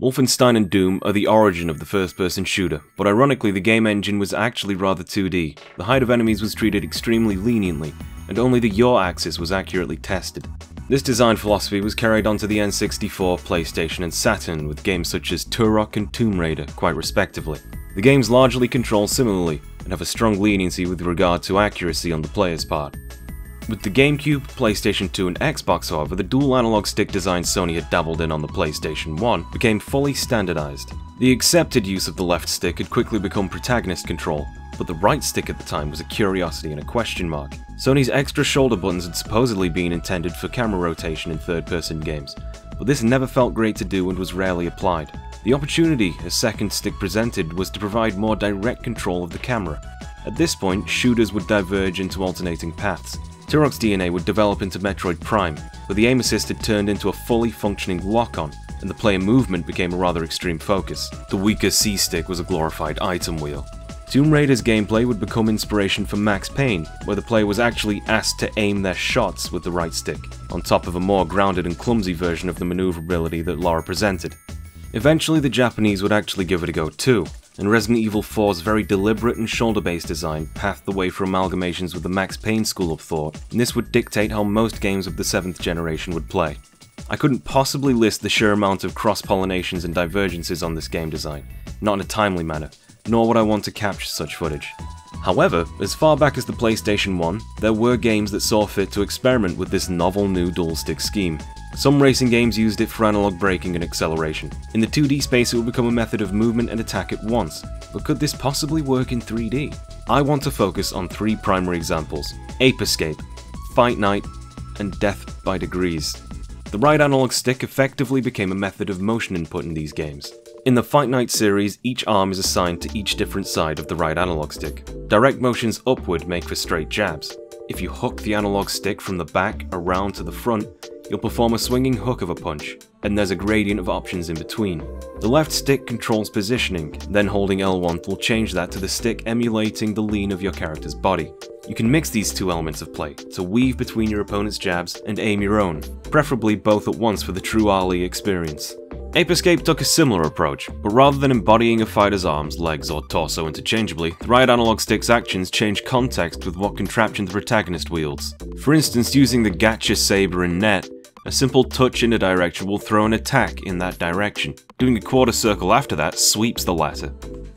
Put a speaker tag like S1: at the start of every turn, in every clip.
S1: Wolfenstein and Doom are the origin of the first-person shooter, but ironically the game engine was actually rather 2D. The height of enemies was treated extremely leniently, and only the yaw axis was accurately tested. This design philosophy was carried onto the N64, PlayStation and Saturn with games such as Turok and Tomb Raider, quite respectively. The games largely control similarly, and have a strong leniency with regard to accuracy on the player's part. With the GameCube, PlayStation 2 and Xbox, however, the dual analog stick design Sony had dabbled in on the PlayStation 1 became fully standardized. The accepted use of the left stick had quickly become protagonist control, but the right stick at the time was a curiosity and a question mark. Sony's extra shoulder buttons had supposedly been intended for camera rotation in third-person games, but this never felt great to do and was rarely applied. The opportunity a second stick presented was to provide more direct control of the camera. At this point, shooters would diverge into alternating paths. Turok's DNA would develop into Metroid Prime, where the aim assist had turned into a fully functioning lock-on, and the player movement became a rather extreme focus. The weaker C-stick was a glorified item wheel. Tomb Raider's gameplay would become inspiration for Max Payne, where the player was actually asked to aim their shots with the right stick, on top of a more grounded and clumsy version of the maneuverability that Lara presented. Eventually the Japanese would actually give it a go too, and Resident Evil 4's very deliberate and shoulder-based design paved the way for amalgamations with the Max Payne school of thought, and this would dictate how most games of the 7th generation would play. I couldn't possibly list the sheer amount of cross-pollinations and divergences on this game design, not in a timely manner, nor would I want to capture such footage. However, as far back as the PlayStation 1, there were games that saw fit to experiment with this novel new dual-stick scheme. Some racing games used it for analog braking and acceleration. In the 2D space it would become a method of movement and attack at once, but could this possibly work in 3D? I want to focus on three primary examples: Ape Escape, Fight Night, and Death by Degrees. The right analog stick effectively became a method of motion input in these games. In the Fight Night series, each arm is assigned to each different side of the right analog stick. Direct motions upward make for straight jabs. If you hook the analog stick from the back around to the front, you'll perform a swinging hook of a punch, and there's a gradient of options in between. The left stick controls positioning, then holding L1 will change that to the stick emulating the lean of your character's body. You can mix these two elements of play, to weave between your opponent's jabs and aim your own, preferably both at once for the true Ali experience. Ape Escape took a similar approach, but rather than embodying a fighter's arms, legs, or torso interchangeably, the right analog stick's actions change context with what contraption the protagonist wields. For instance, using the gacha saber and net, a simple touch in a direction will throw an attack in that direction. Doing a quarter circle after that sweeps the latter.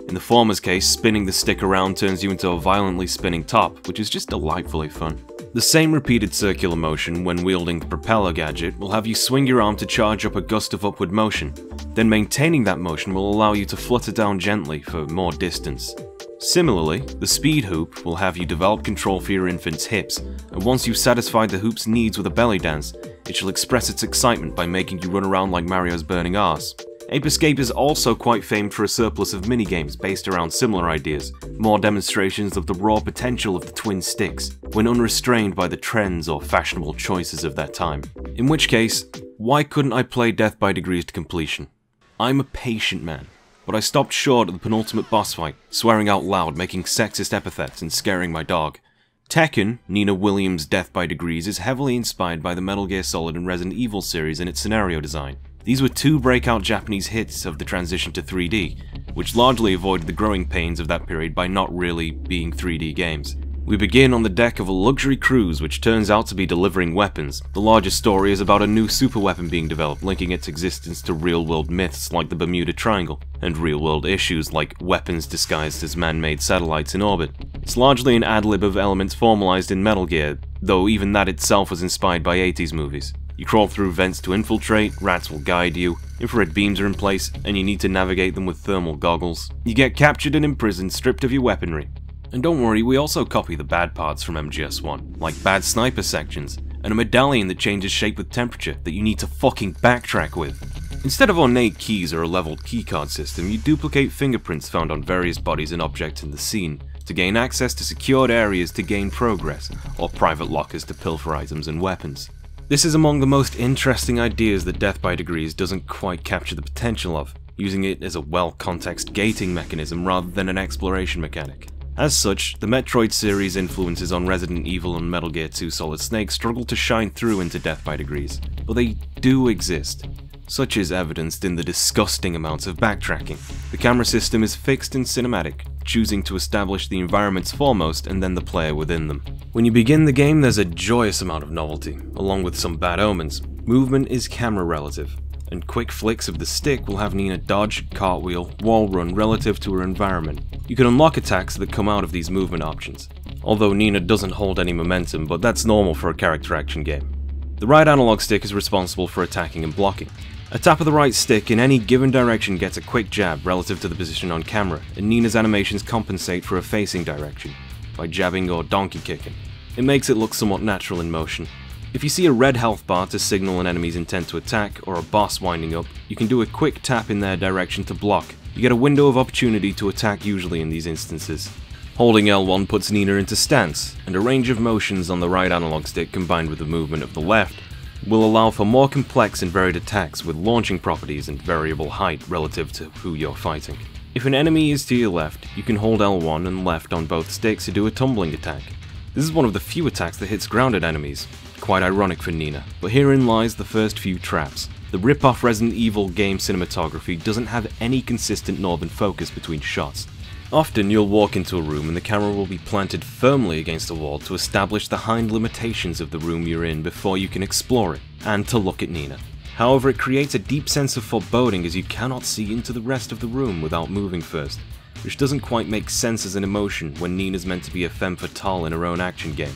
S1: In the former's case, spinning the stick around turns you into a violently spinning top, which is just delightfully fun. The same repeated circular motion when wielding the propeller gadget will have you swing your arm to charge up a gust of upward motion, then maintaining that motion will allow you to flutter down gently for more distance. Similarly, the speed hoop will have you develop control for your infant's hips, and once you've satisfied the hoop's needs with a belly dance, it shall express its excitement by making you run around like Mario's burning arse. Ape Escape is also quite famed for a surplus of minigames based around similar ideas, more demonstrations of the raw potential of the twin sticks, when unrestrained by the trends or fashionable choices of that time. In which case, why couldn't I play Death by Degrees to completion? I'm a patient man, but I stopped short at the penultimate boss fight, swearing out loud, making sexist epithets and scaring my dog. Tekken, Nina Williams' Death by Degrees, is heavily inspired by the Metal Gear Solid and Resident Evil series in its scenario design. These were two breakout Japanese hits of the transition to 3D, which largely avoided the growing pains of that period by not really being 3D games. We begin on the deck of a luxury cruise which turns out to be delivering weapons. The larger story is about a new super weapon being developed, linking its existence to real-world myths like the Bermuda Triangle, and real-world issues like weapons disguised as man-made satellites in orbit. It's largely an ad-lib of elements formalized in Metal Gear, though even that itself was inspired by 80s movies. You crawl through vents to infiltrate, rats will guide you, infrared beams are in place, and you need to navigate them with thermal goggles. You get captured and imprisoned, stripped of your weaponry. And don't worry, we also copy the bad parts from MGS1, like bad sniper sections, and a medallion that changes shape with temperature that you need to fucking backtrack with. Instead of ornate keys or a leveled keycard system, you duplicate fingerprints found on various bodies and objects in the scene, to gain access to secured areas to gain progress, or private lockers to pilfer items and weapons. This is among the most interesting ideas that Death by Degrees doesn't quite capture the potential of, using it as a well-context gating mechanism rather than an exploration mechanic. As such, the Metroid series influences on Resident Evil and Metal Gear 2 Solid Snake struggle to shine through into Death by Degrees, but they do exist. such is evidenced in the disgusting amounts of backtracking. The camera system is fixed and cinematic, choosing to establish the environments foremost and then the player within them. When you begin the game, there's a joyous amount of novelty, along with some bad omens. Movement is camera relative, and quick flicks of the stick will have Nina dodge, cartwheel, wall run relative to her environment. You can unlock attacks that come out of these movement options, although Nina doesn't hold any momentum, but that's normal for a character action game. The right analog stick is responsible for attacking and blocking. A tap of the right stick in any given direction gets a quick jab relative to the position on camera, and Nina's animations compensate for a facing direction, by jabbing or donkey kicking. It makes it look somewhat natural in motion. If you see a red health bar to signal an enemy's intent to attack, or a boss winding up, you can do a quick tap in their direction to block. You get a window of opportunity to attack usually in these instances. Holding L1 puts Nina into stance, and a range of motions on the right analog stick combined with the movement of the left will allow for more complex and varied attacks with launching properties and variable height relative to who you're fighting. If an enemy is to your left, you can hold L1 and left on both sticks to do a tumbling attack. This is one of the few attacks that hits grounded enemies. Quite ironic for Nina, but herein lies the first few traps. The rip-off Resident Evil game cinematography doesn't have any consistent northern focus between shots. Often you'll walk into a room and the camera will be planted firmly against a wall to establish the hind limitations of the room you're in before you can explore it, and to look at Nina. However, it creates a deep sense of foreboding as you cannot see into the rest of the room without moving first, which doesn't quite make sense as an emotion when Nina's meant to be a femme fatale in her own action game.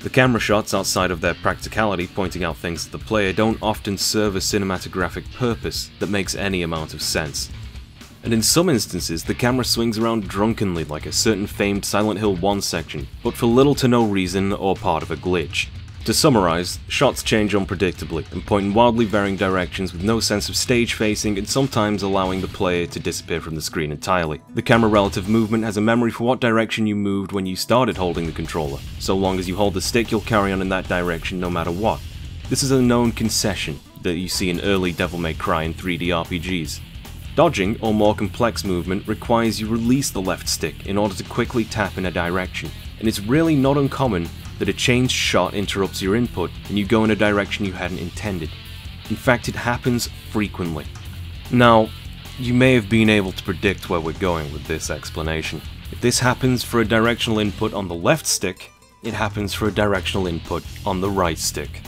S1: The camera shots, outside of their practicality pointing out things to the player, don't often serve a cinematographic purpose that makes any amount of sense. And in some instances, the camera swings around drunkenly like a certain famed Silent Hill 1 section, but for little to no reason or part of a glitch. To summarize, shots change unpredictably and point in wildly varying directions with no sense of stage facing and sometimes allowing the player to disappear from the screen entirely. The camera relative movement has a memory for what direction you moved when you started holding the controller. So long as you hold the stick, you'll carry on in that direction no matter what. This is a known concession that you see in early Devil May Cry and 3D RPGs. Dodging, or more complex movement, requires you release the left stick in order to quickly tap in a direction, and it's really not uncommon that a changed shot interrupts your input and you go in a direction you hadn't intended. In fact, it happens frequently. Now, you may have been able to predict where we're going with this explanation. If this happens for a directional input on the left stick, it happens for a directional input on the right stick.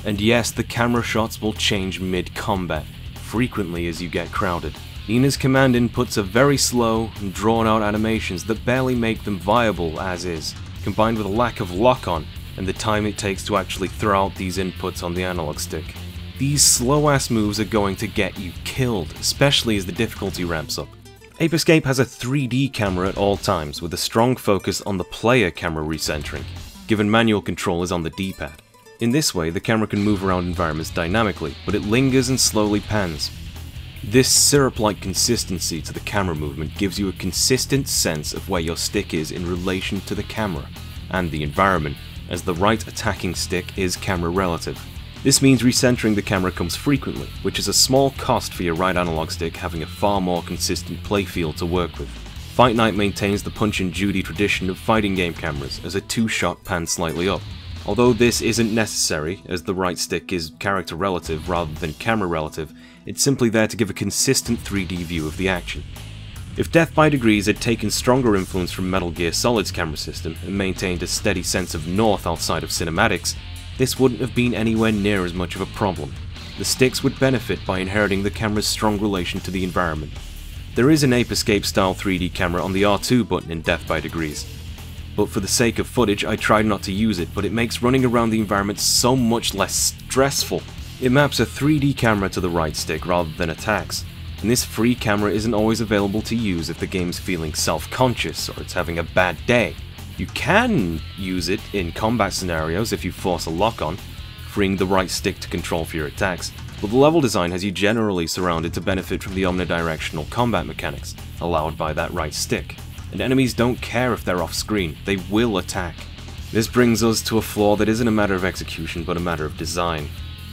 S1: And yes, the camera shots will change mid-combat, frequently as you get crowded. Nina's command inputs are very slow and drawn-out animations that barely make them viable as is, combined with a lack of lock-on and the time it takes to actually throw out these inputs on the analog stick. These slow-ass moves are going to get you killed, especially as the difficulty ramps up. Ape Escape has a 3D camera at all times, with a strong focus on the player camera recentering, given manual control is on the D-pad. In this way, the camera can move around environments dynamically, but it lingers and slowly pans. This syrup-like consistency to the camera movement gives you a consistent sense of where your stick is in relation to the camera and the environment, as the right attacking stick is camera relative. This means recentering the camera comes frequently, which is a small cost for your right analog stick having a far more consistent playfield to work with. Fight Night maintains the Punch and Judy tradition of fighting game cameras as a two-shot pans slightly up. Although this isn't necessary, as the right stick is character relative rather than camera relative, it's simply there to give a consistent 3D view of the action. If Death by Degrees had taken stronger influence from Metal Gear Solid's camera system and maintained a steady sense of north outside of cinematics, this wouldn't have been anywhere near as much of a problem. The sticks would benefit by inheriting the camera's strong relation to the environment. There is an Ape Escape style 3D camera on the R2 button in Death by Degrees, but for the sake of footage I tried not to use it, but it makes running around the environment so much less stressful. It maps a 3D camera to the right stick rather than attacks, and this free camera isn't always available to use if the game's feeling self-conscious or it's having a bad day. You can use it in combat scenarios if you force a lock-on, freeing the right stick to control for your attacks, but the level design has you generally surrounded to benefit from the omnidirectional combat mechanics allowed by that right stick. And enemies don't care if they're off-screen, they will attack. This brings us to a flaw that isn't a matter of execution but a matter of design.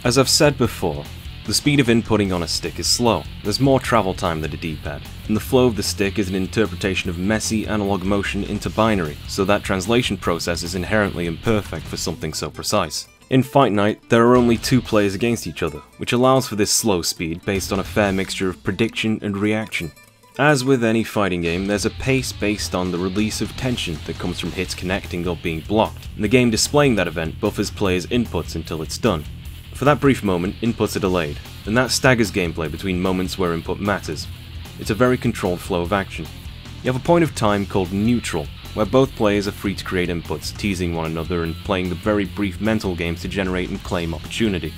S1: As I've said before, the speed of inputting on a stick is slow, there's more travel time than a D-pad, and the flow of the stick is an interpretation of messy analog motion into binary, so that translation process is inherently imperfect for something so precise. In Fight Night, there are only 2 players against each other, which allows for this slow speed based on a fair mixture of prediction and reaction. As with any fighting game, there's a pace based on the release of tension that comes from hits connecting or being blocked, and the game displaying that event buffers players' inputs until it's done. For that brief moment, inputs are delayed, and that staggers gameplay between moments where input matters. It's a very controlled flow of action. You have a point of time called neutral, where both players are free to create inputs, teasing one another and playing the very brief mental games to generate and claim opportunity.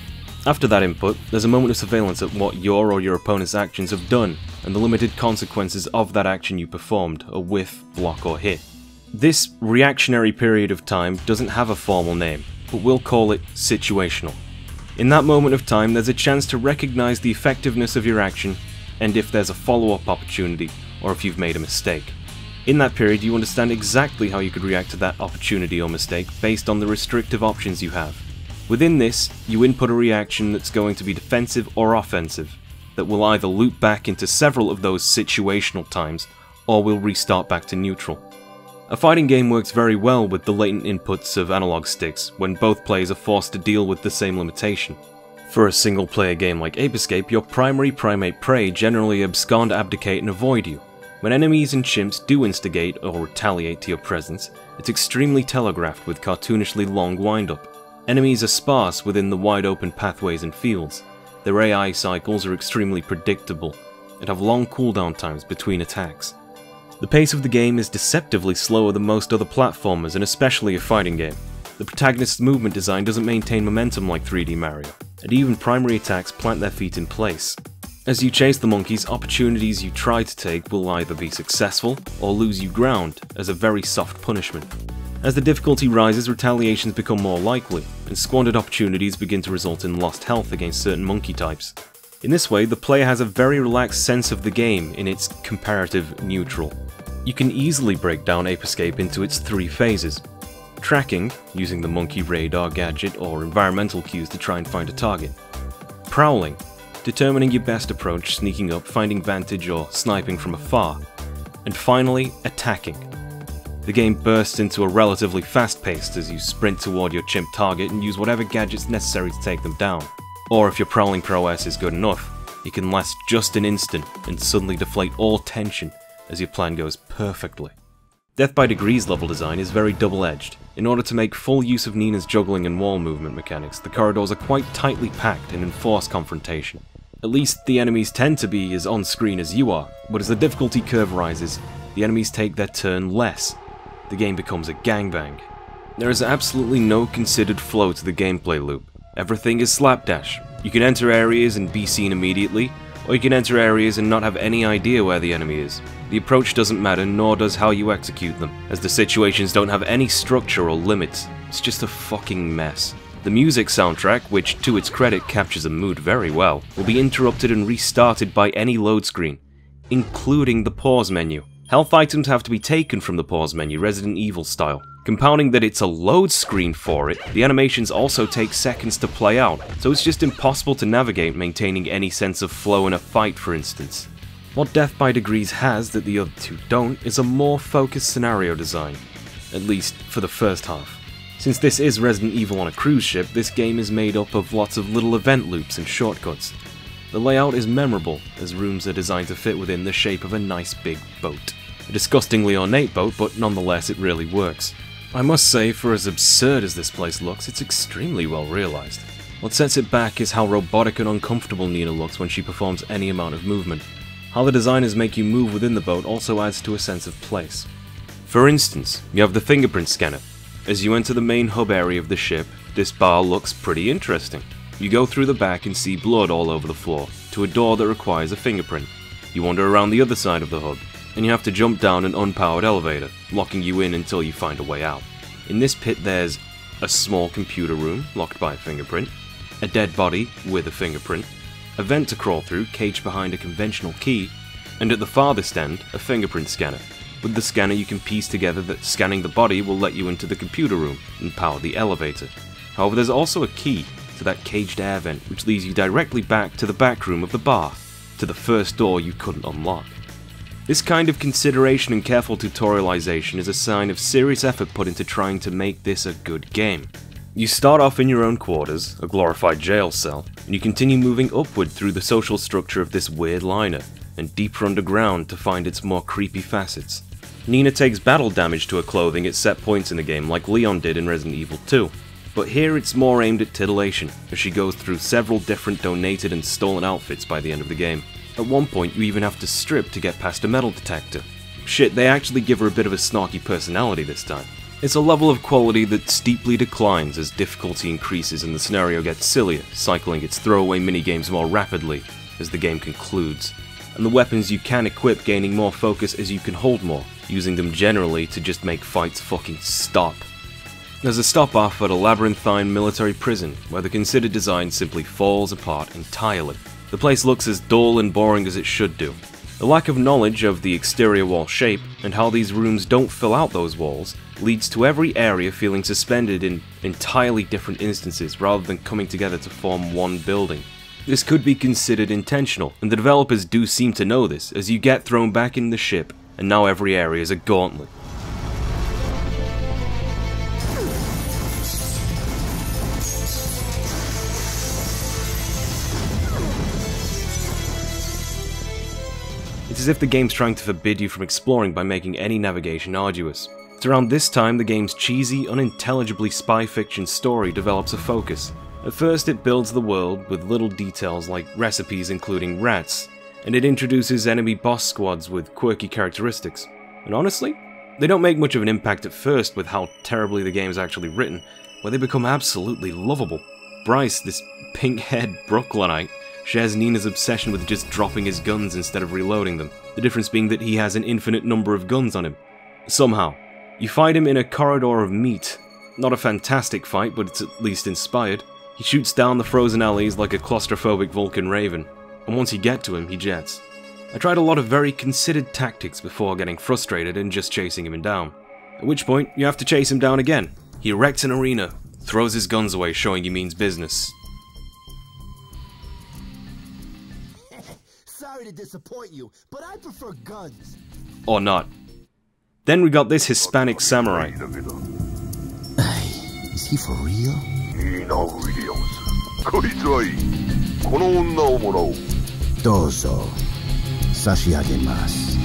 S1: After that input, there's a moment of surveillance at what your or your opponent's actions have done, and the limited consequences of that action you performed, a whiff, block or hit. This reactionary period of time doesn't have a formal name, but we'll call it situational. In that moment of time, there's a chance to recognize the effectiveness of your action, and if there's a follow-up opportunity, or if you've made a mistake. In that period, you understand exactly how you could react to that opportunity or mistake based on the restrictive options you have. Within this, you input a reaction that's going to be defensive or offensive, that will either loop back into several of those situational times, or will restart back to neutral. A fighting game works very well with the latent inputs of analog sticks, when both players are forced to deal with the same limitation. For a single-player game like Ape Escape, your primary primate prey generally abscond, abdicate, and avoid you. When enemies and chimps do instigate or retaliate to your presence, it's extremely telegraphed with cartoonishly long wind-up. Enemies are sparse within the wide-open pathways and fields. Their AI cycles are extremely predictable, and have long cooldown times between attacks. The pace of the game is deceptively slower than most other platformers, and especially a fighting game. The protagonist's movement design doesn't maintain momentum like 3D Mario, and even primary attacks plant their feet in place. As you chase the monkeys, opportunities you try to take will either be successful or lose you ground as a very soft punishment. As the difficulty rises, retaliations become more likely, and squandered opportunities begin to result in lost health against certain monkey types. In this way, the player has a very relaxed sense of the game in its comparative neutral. You can easily break down Ape Escape into its 3 phases. Tracking, using the monkey radar gadget or environmental cues to try and find a target. Prowling, determining your best approach, sneaking up, finding vantage or sniping from afar. And finally, attacking. The game bursts into a relatively fast pace as you sprint toward your chimp target and use whatever gadgets necessary to take them down. Or if your prowling prowess is good enough, it can last just an instant and suddenly deflate all tension as your plan goes perfectly. Death by Degrees level design is very double-edged. In order to make full use of Nina's juggling and wall movement mechanics, the corridors are quite tightly packed and enforce confrontation. At least the enemies tend to be as on-screen as you are, but as the difficulty curve rises, the enemies take their turn less. The game becomes a gangbang. There is absolutely no considered flow to the gameplay loop. Everything is slapdash. You can enter areas and be seen immediately, or you can enter areas and not have any idea where the enemy is. The approach doesn't matter, nor does how you execute them, as the situations don't have any structure or limits. It's just a fucking mess. The music soundtrack, which to its credit captures a mood very well, will be interrupted and restarted by any load screen, including the pause menu. Health items have to be taken from the pause menu, Resident Evil style. Compounding that it's a load screen for it, the animations also take seconds to play out, so it's just impossible to navigate maintaining any sense of flow in a fight, for instance. What Death by Degrees has that the other 2 don't is a more focused scenario design, at least for the first half. Since this is Resident Evil on a cruise ship, this game is made up of lots of little event loops and shortcuts. The layout is memorable, as rooms are designed to fit within the shape of a nice big boat. A disgustingly ornate boat, but nonetheless it really works. I must say, for as absurd as this place looks, it's extremely well realised. What sets it back is how robotic and uncomfortable Nina looks when she performs any amount of movement. How the designers make you move within the boat also adds to a sense of place. For instance, you have the fingerprint scanner. As you enter the main hub area of the ship, this bar looks pretty interesting. You go through the back and see blood all over the floor, to a door that requires a fingerprint. You wander around the other side of the hub, and you have to jump down an unpowered elevator, locking you in until you find a way out. In this pit there's a small computer room, locked by a fingerprint, a dead body with a fingerprint, a vent to crawl through, caged behind a conventional key, and at the farthest end, a fingerprint scanner. With the scanner you can piece together that scanning the body will let you into the computer room and power the elevator. However, there's also a key to that caged air vent which leads you directly back to the back room of the bar, to the first door you couldn't unlock. This kind of consideration and careful tutorialization is a sign of serious effort put into trying to make this a good game. You start off in your own quarters, a glorified jail cell, and you continue moving upward through the social structure of this weird liner, and deeper underground to find its more creepy facets. Nina takes battle damage to her clothing at set points in the game like Leon did in Resident Evil 2, but here it's more aimed at titillation, as she goes through several different donated and stolen outfits by the end of the game. At one point you even have to strip to get past a metal detector. Shit, they actually give her a bit of a snarky personality this time. It's a level of quality that steeply declines as difficulty increases and the scenario gets sillier, cycling its throwaway minigames more rapidly as the game concludes, and the weapons you can equip gaining more focus as you can hold more, using them generally to just make fights fucking stop. There's a stop off at a labyrinthine military prison where the considered design simply falls apart entirely. The place looks as dull and boring as it should do. The lack of knowledge of the exterior wall shape and how these rooms don't fill out those walls leads to every area feeling suspended in entirely different instances rather than coming together to form one building. This could be considered intentional, and the developers do seem to know this as you get thrown back in the ship and now every area is a gauntlet. It's as if the game's trying to forbid you from exploring by making any navigation arduous. It's around this time the game's cheesy, unintelligibly spy fiction story develops a focus. At first it builds the world with little details like recipes including rats, and it introduces enemy boss squads with quirky characteristics. And honestly, they don't make much of an impact at first with how terribly the game's actually written, where they become absolutely lovable. Bryce, this pink-haired Brooklynite, shares Nina's obsession with just dropping his guns instead of reloading them, the difference being that he has an infinite number of guns on him. Somehow. You fight him in a corridor of meat. Not a fantastic fight, but it's at least inspired. He shoots down the frozen alleys like a claustrophobic Vulcan raven, and once you get to him, he jets. I tried a lot of very considered tactics before getting frustrated and just chasing him down. At which point, you have to chase him down again. He erects an arena, throws his guns away showing he means business.
S2: Sorry to disappoint you, but I prefer guns.
S1: Or not. Then we got this Hispanic samurai.
S2: Is he for real? Dozo sashiagemasu.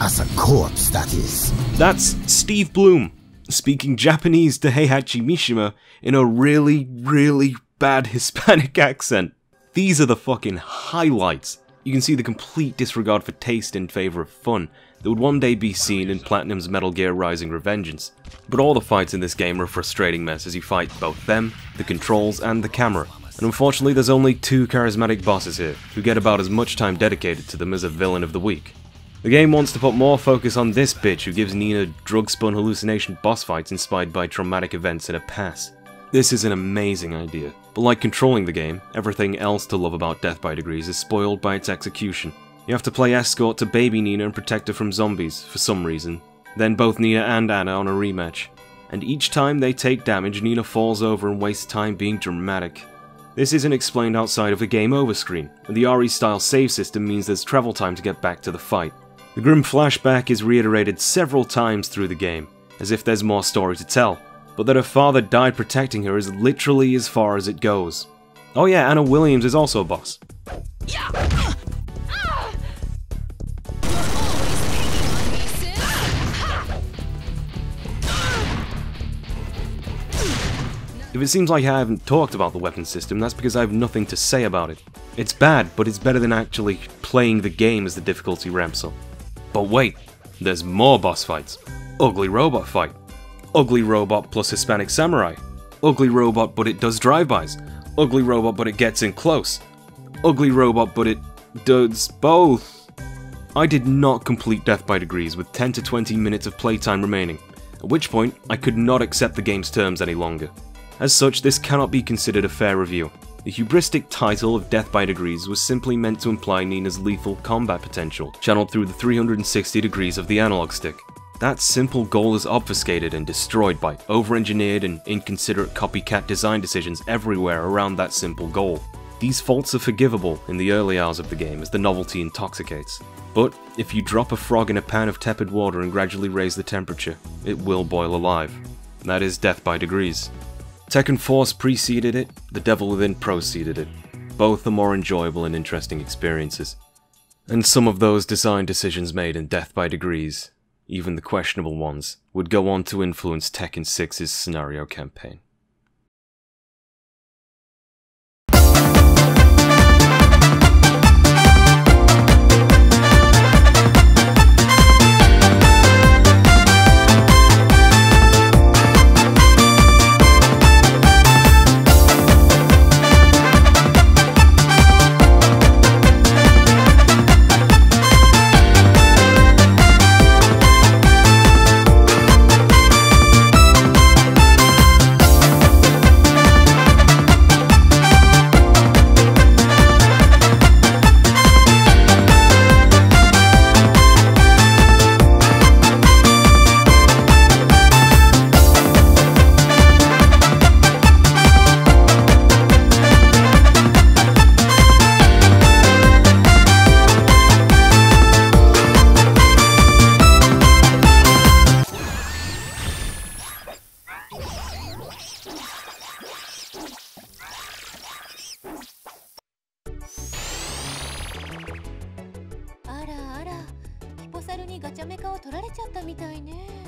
S2: As a corpse, that is.
S1: That's Steve Bloom, speaking Japanese to Heihachi Mishima in a really, really bad Hispanic accent. These are the fucking highlights. You can see the complete disregard for taste in favour of fun that would one day be seen in Platinum's Metal Gear Rising Revengeance. But all the fights in this game are a frustrating mess as you fight both them, the controls, and the camera. And unfortunately there's only 2 charismatic bosses here, who get about as much time dedicated to them as a villain of the week. The game wants to put more focus on this bitch who gives Nina drug-spun hallucination boss fights inspired by traumatic events in her past. This is an amazing idea, but like controlling the game, everything else to love about Death by Degrees is spoiled by its execution. You have to play escort to baby Nina and protect her from zombies, for some reason. Then both Nina and Anna on a rematch. And each time they take damage, Nina falls over and wastes time being dramatic. This isn't explained outside of a game over screen, and the RE-style save system means there's travel time to get back to the fight. The grim flashback is reiterated several times through the game, as if there's more story to tell. But that her father died protecting her is literally as far as it goes. Oh yeah, Anna Williams is also a boss. If it seems like I haven't talked about the weapon system, that's because I have nothing to say about it. It's bad, but it's better than actually playing the game as the difficulty ramps up. But wait, there's more boss fights. Ugly robot fight. Ugly robot plus Hispanic samurai. Ugly robot but it does drive-bys. Ugly robot but it gets in close. Ugly robot but it does both. I did not complete Death by Degrees with 10 to 20 minutes of playtime remaining, at which point I could not accept the game's terms any longer. As such, this cannot be considered a fair review. The hubristic title of Death by Degrees was simply meant to imply Nina's lethal combat potential, channeled through the 360 degrees of the analog stick. That simple goal is obfuscated and destroyed by over-engineered and inconsiderate copycat design decisions everywhere around that simple goal. These faults are forgivable in the early hours of the game as the novelty intoxicates. But if you drop a frog in a pan of tepid water and gradually raise the temperature, it will boil alive. that is Death by Degrees. Tekken Force preceded it, The Devil Within preceded it. Both are more enjoyable and interesting experiences. And some of those design decisions made in Death by Degrees, even the questionable ones, would go on to influence Tekken 6's scenario campaign.
S3: あらあら、ヒポサルにガチャメカを取られちゃったみたいね。